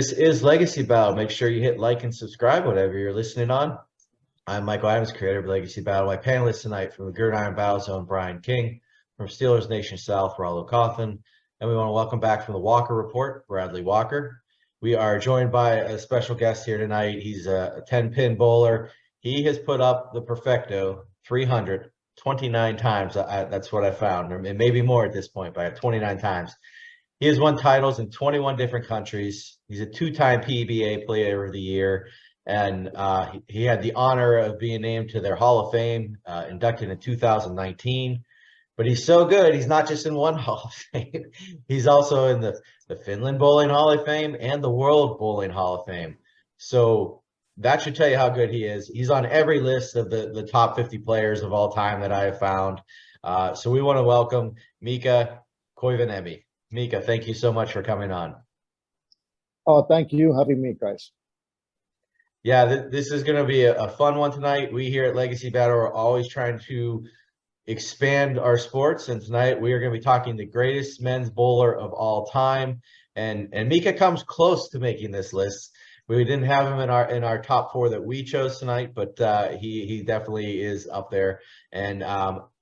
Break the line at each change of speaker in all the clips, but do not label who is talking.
This is Legacy Battle. Make sure you hit like and subscribe, whatever you're listening on. I'm Michael Adams, creator of Legacy Battle. My panelists tonight from the Gridiron Battle Zone, Brian King, from Steelers Nation South, Rollo Coughlin, and we want to welcome back from the Walker Report, Bradley Walker. We are joined by a special guest here tonight. He's a 10-pin bowler. He has put up the perfecto 329 times. That's what I found. It may be more at this point, but 29 times. He has won titles in 21 different countries. He's a two-time PBA Player of the Year, and he had the honor of being named to their Hall of Fame, inducted in 2019. But he's so good, he's not just in one Hall of Fame. He's also in the Finland Bowling Hall of Fame and the World Bowling Hall of Fame. So that should tell you how good he is. He's on every list of the top 50 players of all time that I have found. So we want to welcome Mika Koivuniemi. Mika, thank you so much for coming on.
Oh, thank you having me, guys.
Yeah, this is going to be a fun one tonight. We here at Legacy Battle are always trying to expand our sports, and tonight we are going to be talking the greatest men's bowler of all time. And Mika comes close to making this list. We didn't have him in our top four that we chose tonight, but he definitely is up there. And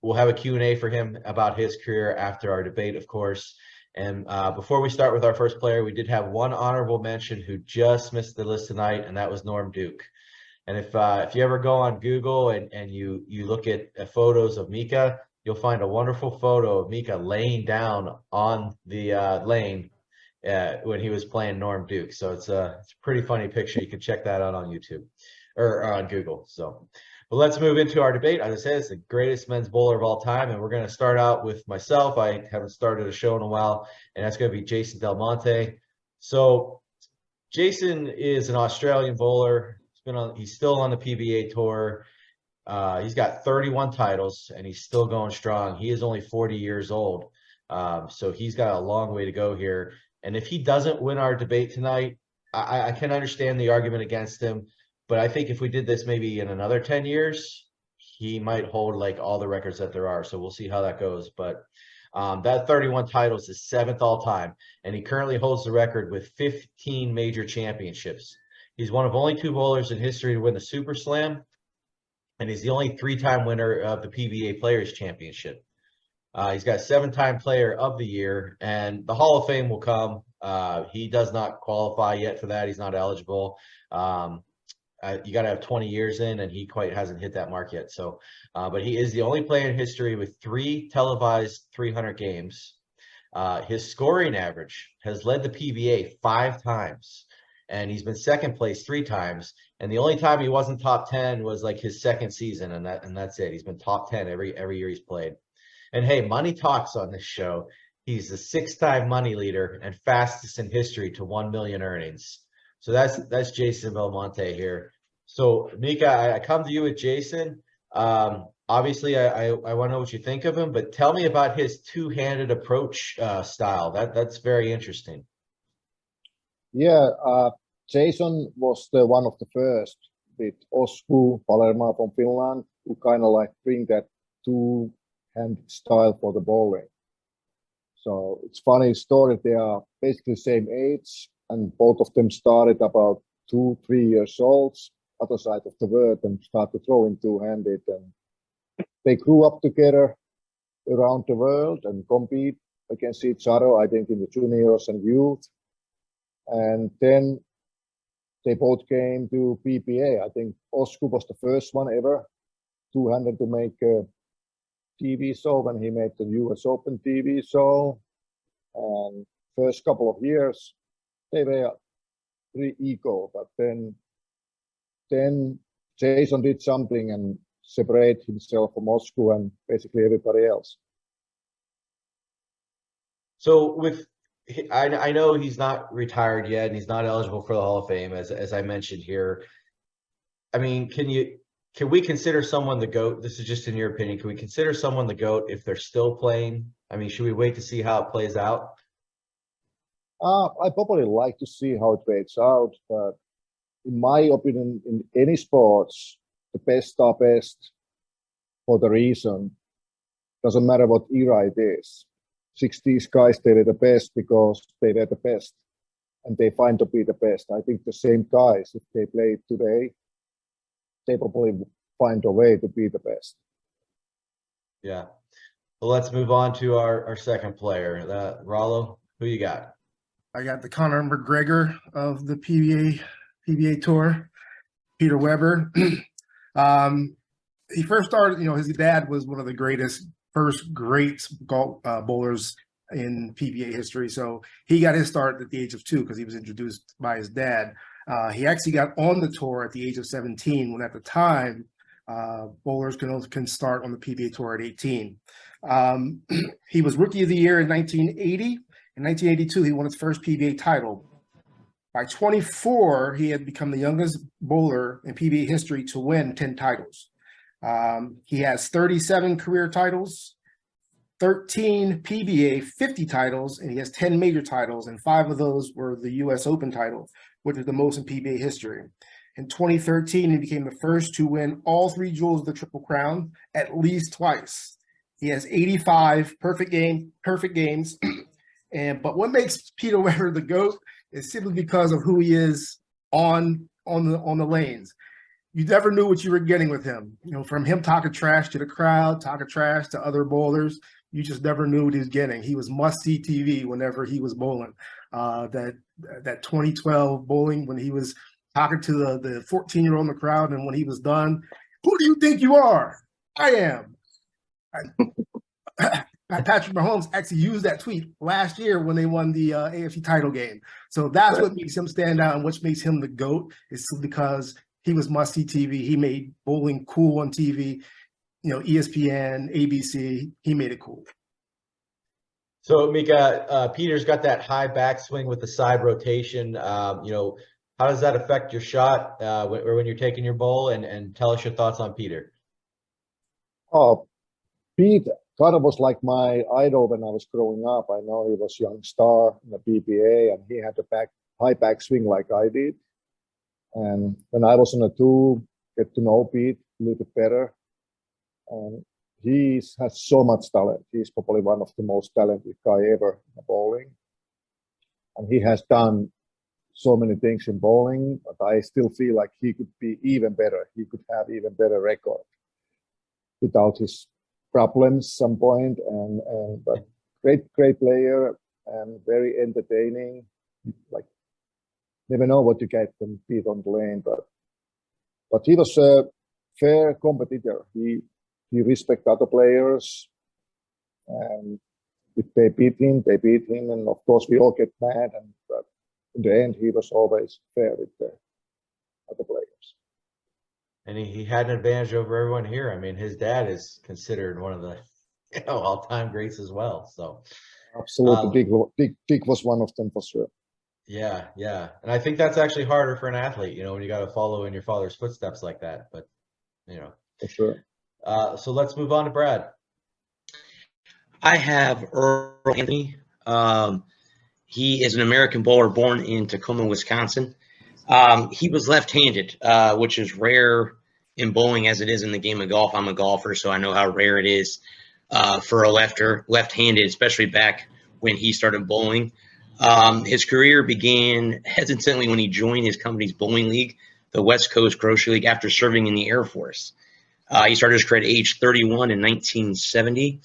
we'll have a Q&A for him about his career after our debate, of course. And before we start with our first player, we did have one honorable mention who just missed the list tonight, and that was Norm Duke. And if you ever go on Google and you look at photos of Mika, you'll find a wonderful photo of Mika laying down on the lane when he was playing Norm Duke. So it's a pretty funny picture. You can check that out on YouTube or on Google. So. But let's move into our debate. As I said, it's the greatest men's bowler of all time, and we're going to start out with myself. I haven't started a show in a while, and that's going to be Jason Belmonte. So Jason is an Australian bowler. He's still on the PBA tour. He's got 31 titles, and he's still going strong. He is only 40 years old, so he's got a long way to go here. And if he doesn't win our debate tonight, I can understand the argument against him. But I think if we did this maybe in another 10 years, he might hold like all the records that there are. So we'll see how that goes. But that 31 titles is 7th all time. And he currently holds the record with 15 major championships. He's one of only 2 bowlers in history to win the Super Slam. And he's the only 3-time winner of the PBA Players Championship. He's got 7-time Player of the Year. And the Hall of Fame will come. He does not qualify yet for that. He's not eligible. You got to have 20 years in, and he quite hasn't hit that mark yet. So, but he is the only player in history with 3 televised 300 games. His scoring average has led the PBA 5 times, and he's been second place 3 times. And the only time he wasn't top 10 was like his second season, and that's it. He's been top 10 every year he's played. And hey, money talks on this show. He's the 6-time money leader and fastest in history to 1 million earnings. So that's Jason Belmonte here. So Mika, I come to you with Jason. Obviously, I want to know what you think of him, but tell me about his two-handed approach style. That's very interesting.
Yeah, Jason was one of the first with Osku Palermo from Finland, who kind of like bring that two-handed style for the bowling. So it's funny story. They are basically same age. And both of them started about 2-3 years old, other side of the world, and started throwing two-handed. And they grew up together around the world and compete against each other, I think, in the juniors and youth. And then they both came to PBA. I think Osku was the first one ever two-handed to make a TV show when he made the US Open TV show. And first couple of years, they were pretty equal, but then Jason did something and separate himself from Osku and basically everybody else.
So I know he's not retired yet and he's not eligible for the Hall of Fame, as I mentioned here. I mean, can we consider someone the GOAT? This is just in your opinion. Can we consider someone the GOAT if they're still playing? I mean, should we wait to see how it plays out?
I probably like to see how it plays out, but in my opinion, in any sports, the best are best for the reason. Doesn't matter what era it is. 60s guys, they were the best because they were the best. and they find to be the best. I think the same guys, if they play today, they probably find a way to be the best.
Yeah. Well, let's move on to our second player. Rollo, who you got?
I got the Conor McGregor of the PBA Tour, Peter Weber. He first started, his dad was one of the first great golf bowlers in PBA history. So he got his start at the age of 2 because he was introduced by his dad. He actually got on the tour at the age of 17, when at the time, bowlers can start on the PBA Tour at 18. He was Rookie of the Year in 1980. In 1982, he won his first PBA title. By 24, he had become the youngest bowler in PBA history to win 10 titles. He has 37 career titles, 13 PBA 50 titles, and he has 10 major titles, and 5 of those were the U.S. Open title, which is the most in PBA history. In 2013, he became the first to win all 3 jewels of the Triple Crown at least twice. He has 85 perfect games. But what makes Peter Weber the GOAT is simply because of who he is on the lanes. You never knew what you were getting with him. From him talking trash to the crowd, talking trash to other bowlers, you just never knew what he was getting. He was must-see TV whenever he was bowling. That 2012 bowling, when he was talking to the 14-year-old in the crowd, and when he was done, who do you think you are? I am. Patrick Mahomes actually used that tweet last year when they won the AFC title game. So that's what makes him stand out, and what makes him the GOAT is because he was must-see TV. He made bowling cool on TV. ESPN, ABC, he made it cool.
So, Mika, Peter's got that high backswing with the side rotation. How does that affect your shot when you're taking your bowl? And tell us your thoughts on Peter.
Oh, Pete kind of was like my idol when I was growing up. I know he was a young star in the PBA, and he had a high backswing like I did. And when I was on a tour, get to know Pete a little bit better. And he has so much talent. He's probably one of the most talented guy ever in bowling. And he has done so many things in bowling, but I still feel like he could be even better. He could have even better record without his problems some point. But great player and very entertaining. Like, never know what you get from Pete on the lane, but he was a fair competitor. He respect other players, and if they beat him, and of course we all get mad. But in the end, he was always fair with the other players.
And he had an advantage over everyone here. I mean, his dad is considered one of the all-time greats as well. So
absolutely, Big was one of them for sure.
Yeah, and I think that's actually harder for an athlete, when you got to follow in your father's footsteps like that. But
for sure.
So let's move on to Brad.
I have Earl Anthony. He is an American bowler born in Tacoma, Wisconsin. He was left-handed, which is rare in bowling as it is in the game of golf. I'm a golfer, so I know how rare it is for a left-handed, especially back when he started bowling. His career began hesitantly when he joined his company's bowling league, the West Coast Grocery League, after serving in the Air Force. He started his career at age 31 in 1970.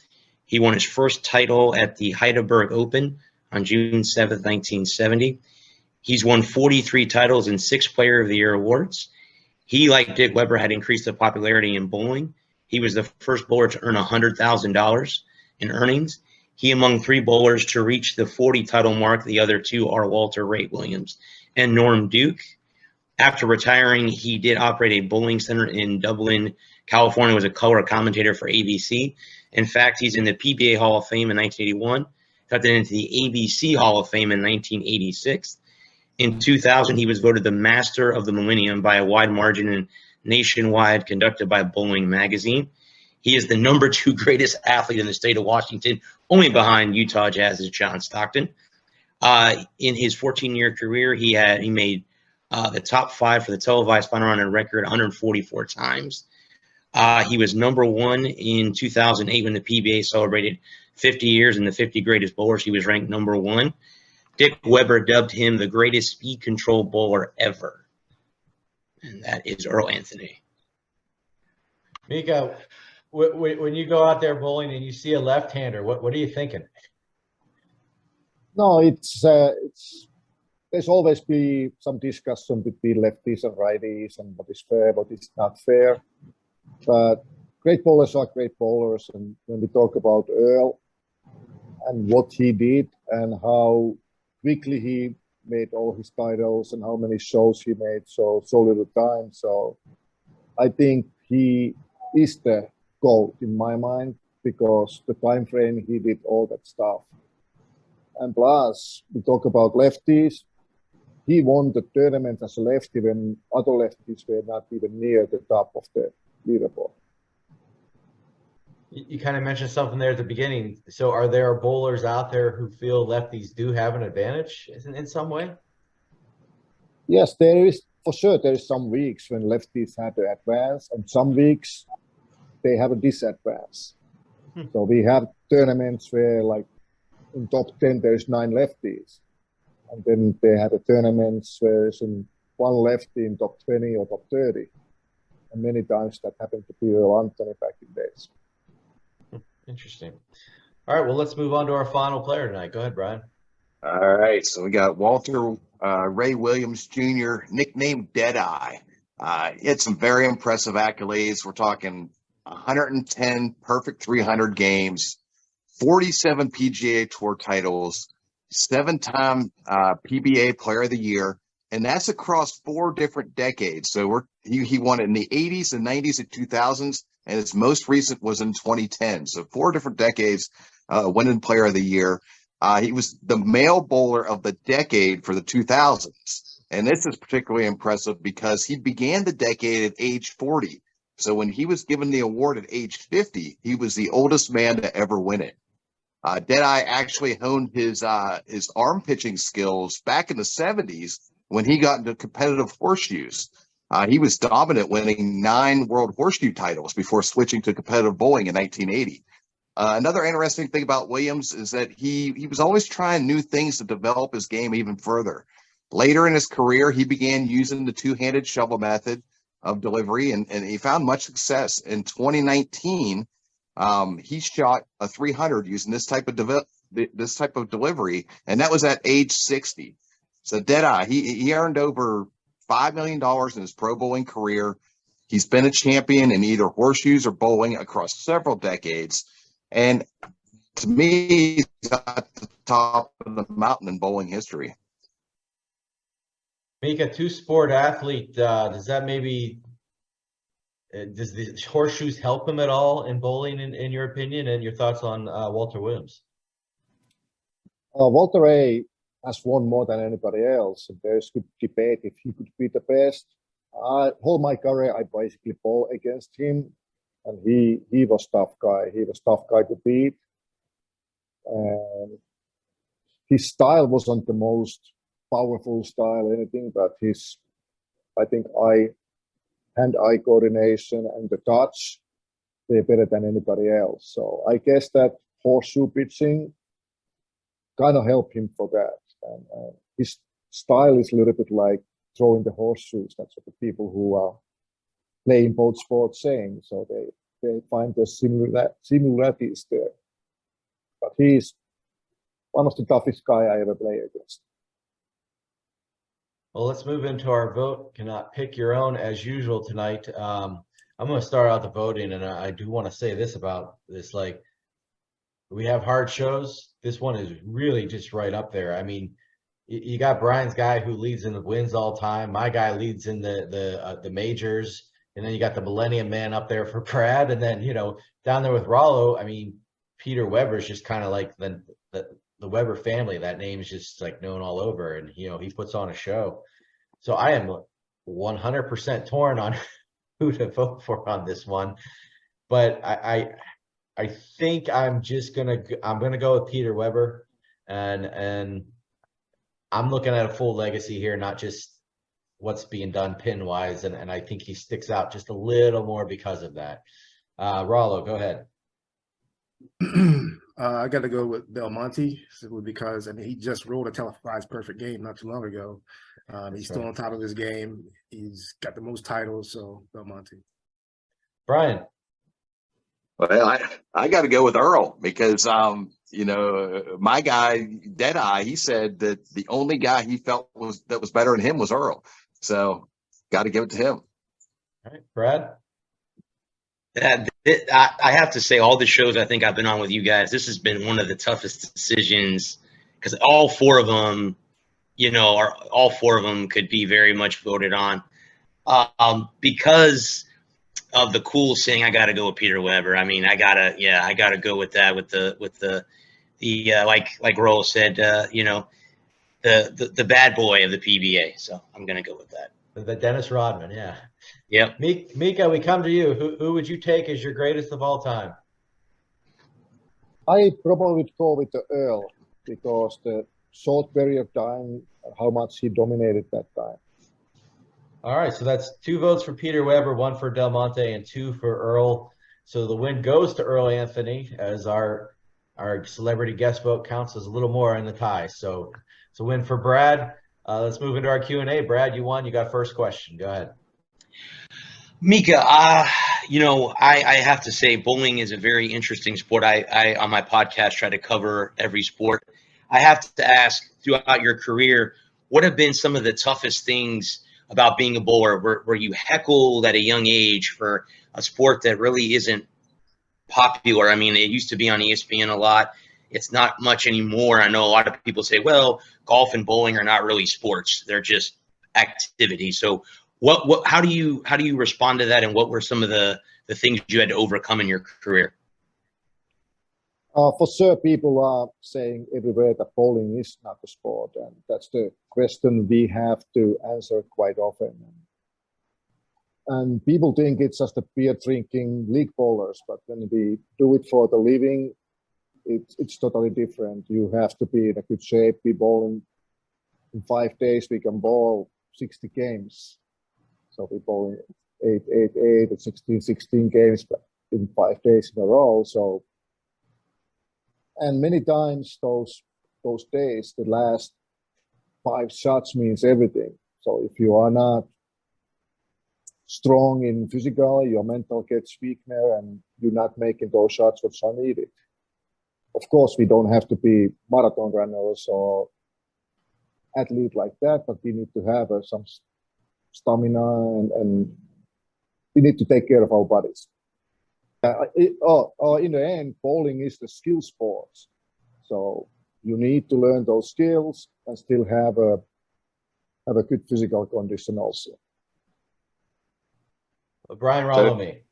He won his first title at the Heidelberg Open on June 7th, 1970. He's won 43 titles and 6 Player of the Year awards. He, like Dick Weber, had increased the popularity in bowling. He was the first bowler to earn $100,000 in earnings. He among 3 bowlers to reach the 40 title mark. The other 2 are Walter Ray Williams and Norm Duke. After retiring, he did operate a bowling center in Dublin, California, was a color commentator for ABC. In fact, he's in the PBA Hall of Fame in 1981, got then into the ABC Hall of Fame in 1986. In 2000, he was voted the Master of the Millennium by a wide margin and nationwide, conducted by Bowling Magazine. He is the number 2 greatest athlete in the state of Washington, only behind Utah Jazz's John Stockton. In his 14-year career, he made the top 5 for the televised final round and record 144 times. He was number 1 in 2008 when the PBA celebrated 50 years in the 50 greatest bowlers. He was ranked number 1. Dick Weber dubbed him the greatest speed control bowler ever. And that is Earl Anthony.
Mika, when you go out there bowling and you see a left-hander, what are you thinking?
No, there's always be some discussion between lefties and righties and what is fair, what is not fair. But great bowlers are great bowlers, and when we talk about Earl and what he did and how quickly he made all his titles and how many shows he made so little time, so I think he is the GOAT in my mind because the time frame he did all that stuff. And plus, we talk about lefties. He won the tournament as a lefty when other lefties were not even near the top of the leaderboard.
You kind of mentioned something there at the beginning. So are there bowlers out there who feel lefties do have an advantage in some way?
Yes, there is, for sure, there is some weeks when lefties have to advance, and some weeks they have a disadvantage. So we have tournaments where, like, in top 10, there's 9 lefties. And then they have a tournaments where there's one lefty in top 20 or top 30. And many times that happened to be Earl Anthony back in days.
Interesting. All right, well, let's move on to our final player tonight. Go ahead, Brian.
All right, so we got Walter Ray Williams Jr., nicknamed Deadeye. He had some very impressive accolades. We're talking 110 perfect 300 games, 47 PGA Tour titles, 7-time PBA Player of the Year, and that's across 4 different decades. So he won it in the 80s, the 90s, and 2000s, and his most recent was in 2010. So 4 different decades winning Player of the Year. He was the male bowler of the decade for the 2000s. And this is particularly impressive because he began the decade at age 40. So when he was given the award at age 50, he was the oldest man to ever win it. Deadeye actually honed his arm pitching skills back in the 70s when he got into competitive horseshoes. He was dominant, winning 9 World Horseshoe titles before switching to competitive bowling in 1980. Another interesting thing about Williams is that he was always trying new things to develop his game even further. Later in his career, he began using the 2-handed shovel method of delivery, and he found much success. In 2019, he shot a 300 using this type of delivery, and that was at age 60. So Deadeye, he earned over $5 million in his pro bowling career. He's been a champion in either horseshoes or bowling across several decades. And to me, he's at the top of the mountain in bowling history.
Mika, 2-sport athlete, does that maybe does the horseshoes help him at all in bowling, in your opinion, and your thoughts on Walter Williams?
Walter Ray has won more than anybody else. And there's good debate if he could be the best. Whole my career, I basically bowl against him. And he was tough guy. He was tough guy to beat. And his style wasn't the most powerful style, anything, but his, I think, hand-eye coordination and the touch, they're better than anybody else. So I guess that horseshoe pitching kind of helped him for that. And his style is a little bit like throwing the horseshoes. That's what the people who are playing both sports saying. So they find the similarities there. But he's one of the toughest guy I ever played against.
Well, let's move into our vote. Cannot pick your own as usual tonight. I'm going to start out the voting, and I do want to say this about this. Like, we have hard shows. This one is really just right up there. I mean, you got Brian's guy who leads in the wins all time. My guy leads in the majors, and then you got the Millennium Man up there for Brad, and then down there with Rollo. I mean, Peter Weber's just kind of like the Weber family. That name is just like known all over, and he puts on a show. So I am 100% torn on who to vote for on this one, but I think I'm gonna go with Peter Weber, and I'm looking at a full legacy here, not just what's being done pin wise, and I think he sticks out just a little more because of that. Rollo, go ahead.
I got to go with Belmonte simply because he just rolled a televised perfect game not too long ago. He's still on top of his game. He's got the most titles, so Belmonte.
Brian.
Well, I got to go with Earl because, my guy, Deadeye, he said that the only guy he felt was better than him was Earl. So got to give it to him.
All right, Brad.
I have to say, all the shows I think I've been on with you guys, this has been one of the toughest decisions because all four of them could be very much voted on. Because of the cool saying, I got to go with Peter Weber. I mean, I gotta go with that. With the like Roll said, the bad boy of the PBA. So I'm gonna go with that.
The Dennis Rodman, yeah.
Yep.
Mika, we come to you. Who would you take as your greatest of all time?
I probably would go with the Earl because the short period of time, how much he dominated that time.
All right, so that's 2 votes for Peter Weber, 1 for Del Monte, and 2 for Earl. So the win goes to Earl Anthony, as our celebrity guest vote counts as a little more in the tie. So it's a win for Brad. Let's move into our Q&A. Brad, you won. You got first question. Go ahead.
Mika, I have to say bowling is a very interesting sport. I on my podcast try to cover every sport. I have to ask, throughout your career, what have been some of the toughest things about being a bowler? Were you heckled at a young age for a sport that really isn't popular? I mean, it used to be on ESPN a lot. It's not much anymore. I know a lot of people say, well, golf and bowling are not really sports. They're just activities. So how do you respond to that? And what were some of the things you had to overcome in your career?
For sure, people are saying everywhere that bowling is not a sport, and that's the question we have to answer quite often. And people think it's just a beer drinking league bowlers, but when we do it for the living, it's totally different. You have to be in a good shape. We bowl in 5 days. We can bowl 60 games. So we bowl 8, 8, 8, 16 games in 5 days in a row. So. And many times those days, the last 5 shots means everything. So if you are not strong in physical, your mental gets weaker and you're not making those shots which are needed. Of course, we don't have to be marathon runners or athlete like that, but we need to have some stamina and we need to take care of our bodies. In the end, bowling is the skill sport. So you need to learn those skills and still have a good physical condition also.
Brian Rolomi.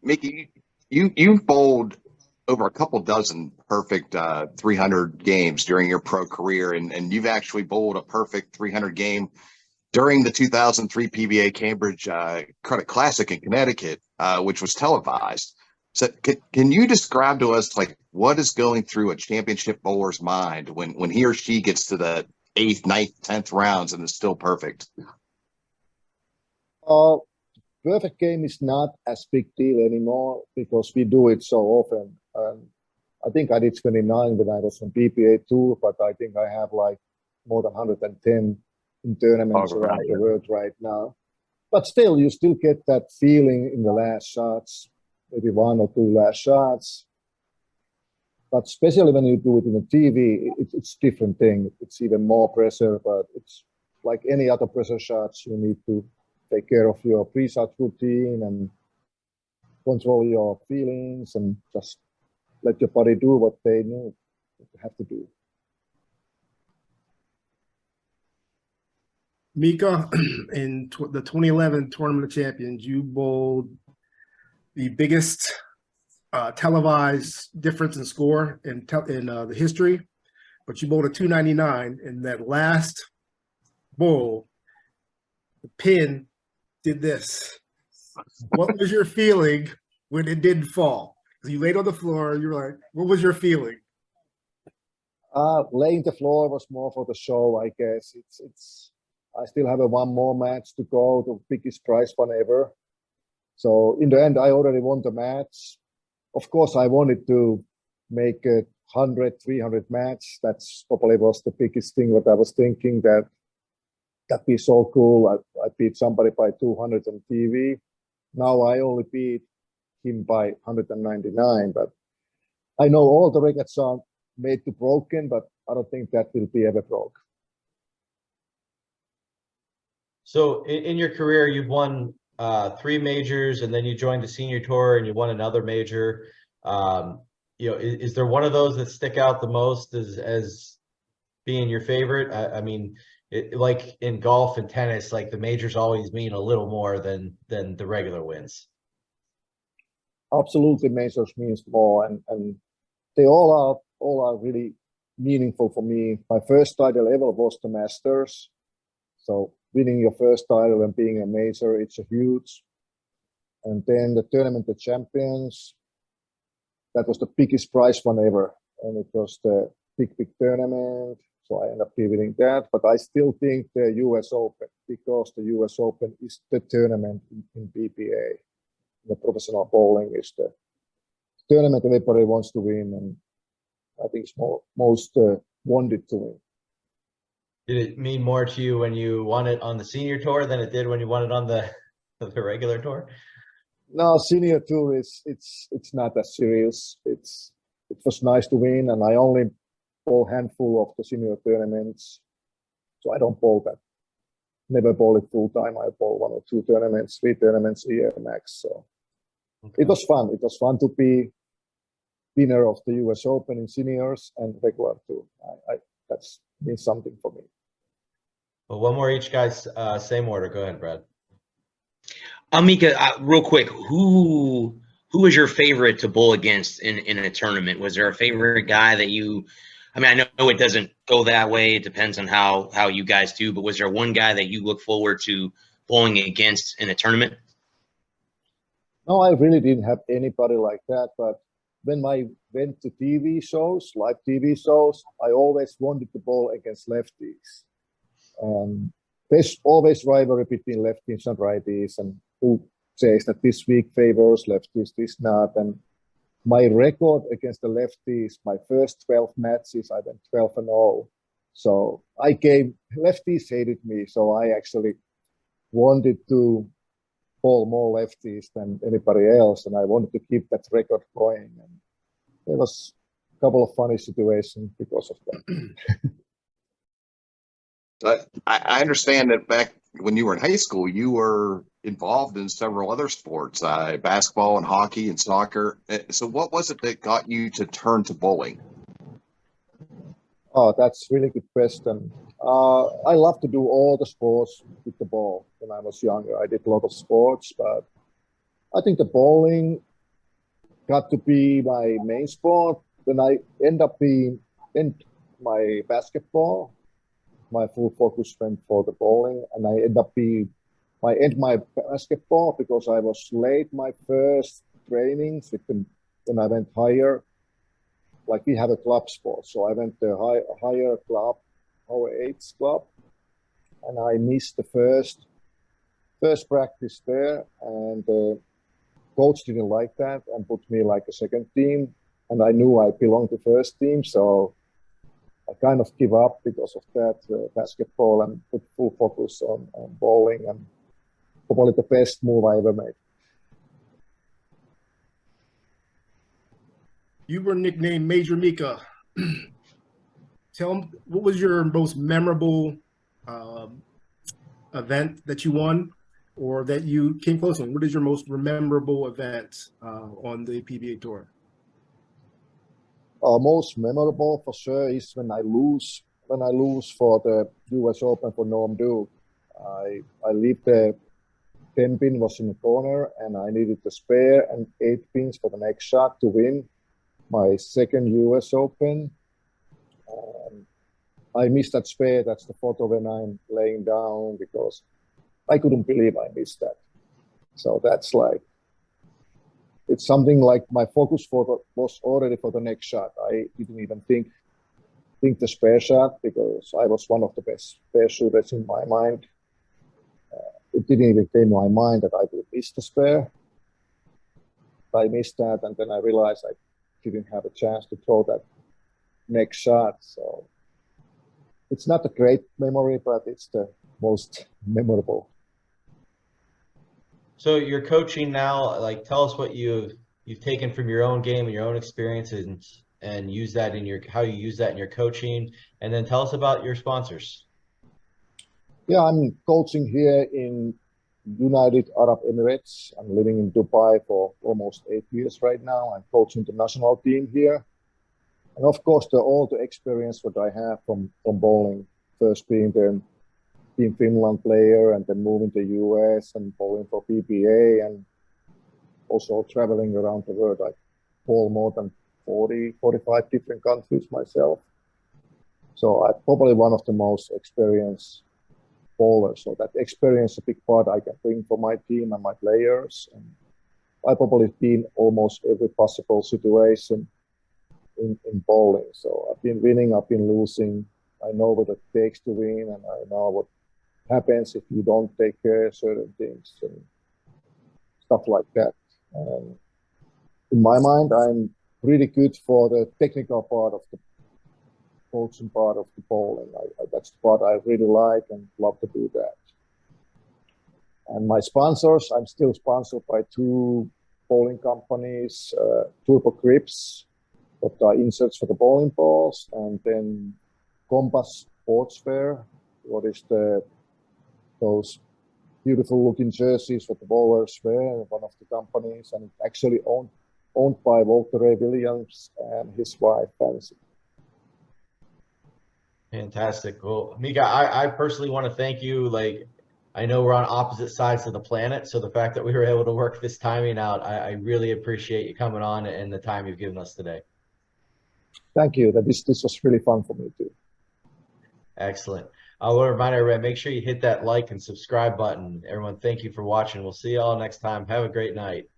Mickey, you've bowled over a couple dozen perfect 300 games during your pro career, and you've actually bowled a perfect 300 game during the 2003 PBA Cambridge Credit Classic in Connecticut, which was televised. So can you describe to us, like, what is going through a championship bowler's mind when he or she gets to the 8th, 9th, 10th rounds and is still perfect?
Perfect game is not as big deal anymore because we do it so often. I think I did 29 when I was on PBA Tour, but I think I have like more than 110 in tournaments around the world right now. But still, you still get that feeling in the last shots, maybe 1 or 2 last shots. But especially when you do it in the TV, it's a different thing. It's even more pressure, but it's like any other pressure shots. You need to take care of your pre-shot routine and control your feelings and just let your body do what they have to do.
Mika, in the 2011 Tournament of Champions, you bowled the biggest televised difference in score in the history, but you bowled a 299 in that last bowl. The pin did this. What was your feeling when it didn't fall? You laid on the floor. You were like, "What was your feeling?"
Laying the floor was more for the show, I guess. I still have 1 more match to go, the biggest prize fund ever. So in the end, I already won the match. Of course, I wanted to make a 100, 300 match. That's probably was the biggest thing what I was thinking, that'd be so cool. I beat somebody by 200 on TV. Now I only beat him by 199, but I know all the records are made to broken, but I don't think that will be ever broke.
So in your career, you've won 3 majors, and then you joined the senior tour and you won another major. Is there one of those that stick out the most as being your favorite? I mean, like in golf and tennis, like the majors always mean a little more than the regular wins.
Absolutely, majors means more, and they all are really meaningful for me. My first title ever was the Masters, so winning your first title and being a major, it's a huge. And then the Tournament of Champions, that was the biggest prize one ever, and it was the big tournament. So I ended up winning that, but I still think the U.S. Open, because the U.S. Open is the tournament in PBA. The professional bowling is the tournament everybody wants to win, and I think it's most wanted to win.
Did it mean more to you when you won it on the senior tour than it did when you won it on the regular tour?
No, senior tour it's not that serious. It was nice to win, and I only bowl handful of the senior tournaments, so I don't bowl that. Never bowl it full time. I bowl 1 or 2 tournaments, 3 tournaments a year max. So
Okay.
it was fun. It was fun to be winner of the U.S. Open in seniors and regular tour. That's means something for me.
Well, one more each, guys. Same order. Go ahead, Brad.
Mika, real quick, who was your favorite to bowl against in a tournament? Was there a favorite guy that you? I mean, I know it doesn't go that way. It depends on how you guys do. But was there one guy that you look forward to bowling against in a tournament?
No, I really didn't have anybody like that. But when I went to TV shows, live TV shows, I always wanted to bowl against lefties. There's always rivalry between lefties and righties, and who says that this week favors lefties, this not. And my record against the lefties, my first 12 matches, I went 12-0. So lefties hated me. So I actually wanted to bowl more lefties than anybody else, and I wanted to keep that record going. And there was a couple of funny situations because of that.
I understand that back when you were in high school, you were involved in several other sports, basketball and hockey and soccer. So what was it that got you to turn to bowling?
Oh, that's a really good question. I love to do all the sports with the ball when I was younger. I did a lot of sports, but I think the bowling got to be my main sport. When I end my basketball, my full focus went for the bowling, and I end my basketball because I was late my first trainings when I went higher. Like we have a club sport, so I went to higher club, our 8th club, and I missed the first practice there, and the coach didn't like that and put me like a second team, and I knew I belonged to first team, so I kind of give up because of that basketball and put full focus on bowling, and probably the best move I ever made.
You were nicknamed Major Mika. Tell them, what was your most memorable event that you won or that you came close on? What is your most memorable event on the PBA Tour?
Most memorable for sure is when I lose for the U.S. Open for Norm Duke. I leave the 10 pin was in the corner, and I needed the spare and 8 pins for the next shot to win my second U.S. Open. I missed that spare. That's the photo when I'm laying down because I couldn't believe I missed that. So that's like, it's something like my focus was already for the next shot. I didn't even think the spare shot because I was one of the best spare shooters in my mind. It didn't even came to my mind that I would miss the spare. I missed that, and then I realized didn't have a chance to throw that next shot. So it's not a great memory, but it's the most memorable.
So you're coaching now. Like, tell us what you've taken from your own game and your own experiences, and use that in your how you use that in your coaching, and then tell us about your sponsors.
Yeah, I'm coaching here in United Arab Emirates. I'm living in Dubai for almost 8 years right now. I'm coaching the national team here. And of course, all the experience that I have from bowling, first being the Team Finland player and then moving to US and bowling for PBA and also traveling around the world. I bowl more than 40, 45 different countries myself. So I'm probably one of the most experienced bowlers. So that experience is a big part I can bring for my team and my players. And I've probably been almost every possible situation in bowling. So I've been winning, I've been losing. I know what it takes to win, and I know what happens if you don't take care of certain things and stuff like that. And in my mind, I'm pretty good for the technical part of the coaching part of the bowling. That's the part I really like and love to do that. And my sponsors, I'm still sponsored by 2 bowling companies, Turbo Grips, that are inserts for the bowling balls, and then Compass Sportswear, what is those beautiful looking jerseys for the bowlers wear, one of the companies, and it's actually owned by Walter Ray Williams and his wife, Fancy.
Fantastic. Well, Mika, I personally want to thank you. Like, I know we're on opposite sides of the planet, so the fact that we were able to work this timing out, I really appreciate you coming on and the time you've given us today.
Thank you. This was really fun for me too.
Excellent. I want to remind everyone, make sure you hit that like and subscribe button. Everyone, thank you for watching. We'll see you all next time. Have a great night.